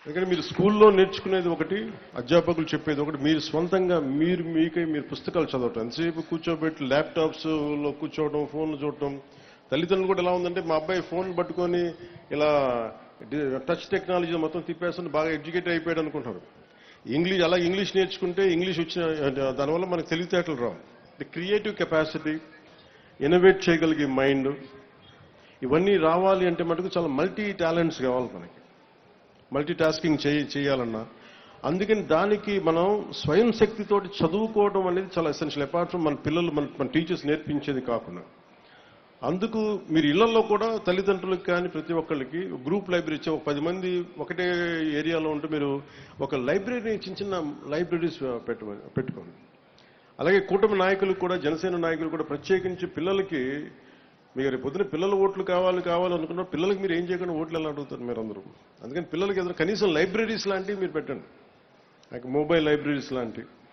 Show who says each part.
Speaker 1: ఎందుకంటే మీరు స్కూల్లో నేర్చుకునేది ఒకటి, అధ్యాపకులు చెప్పేది ఒకటి, మీరు స్వంతంగా మీరు పుస్తకాలు చదవటం, ఎంతసేపు కూర్చోబెట్టి ల్యాప్టాప్స్లో కూర్చోవడం, ఫోన్లు చూడటం. తల్లిదండ్రులు కూడా ఎలా ఉందంటే మా అబ్బాయి ఫోన్ పట్టుకొని ఇలా టచ్ టెక్నాలజీ మొత్తం తిప్పేస్తుంది, బాగా ఎడ్యుకేట్ అయిపోయాడు అనుకుంటారు. ఇంగ్లీష్ నేర్చుకుంటే ఇంగ్లీష్ వచ్చిన దానివల్ల మనకు తెలివితేటలు రావు. ది క్రియేటివ్ కెపాసిటీ, ఇన్నోవేట్ చేయగలిగే మైండ్, ఇవన్నీ రావాలి అంటే మటుకు చాలా మల్టీ టాలెంట్స్ కావాలి మనకి. మల్టీ టాస్కింగ్ చేయాలన్నా. అందుకని దానికి మనం స్వయం శక్తితోటి చదువుకోవడం అనేది చాలా ఎసెన్షియల్. అపార్ట్ ఫ్రమ్ మన పిల్లలు మన టీచర్స్ నేర్పించేది కాకుండా. అందుకు మీరు ఇళ్లలో కూడా తల్లిదండ్రులకు కానీ ప్రతి ఒక్కళ్ళకి గ్రూప్ లైబ్రరీ ఇచ్చే 10 మంది ఒకటే ఏరియాలో ఉంటే మీరు ఒక లైబ్రరీ, చిన్న లైబ్రరీస్ పెట్టుకోండి. అలాగే కూటమి నాయకులు కూడా, జనసేన నాయకులు కూడా ప్రత్యేకించి పిల్లలకి, మీరు పొద్దున పిల్లల ఓట్లు కావాలనుకున్న పిల్లలకి మీరు ఏం చేయకుండా ఓట్లు ఎలా అడుగుతారు మీరు అందరూ. అందుకని పిల్లలకి ఏదైనా కనీసం లైబ్రరీస్ లాంటివి మీరు పెట్టండి, మొబైల్ లైబ్రరీస్ లాంటివి.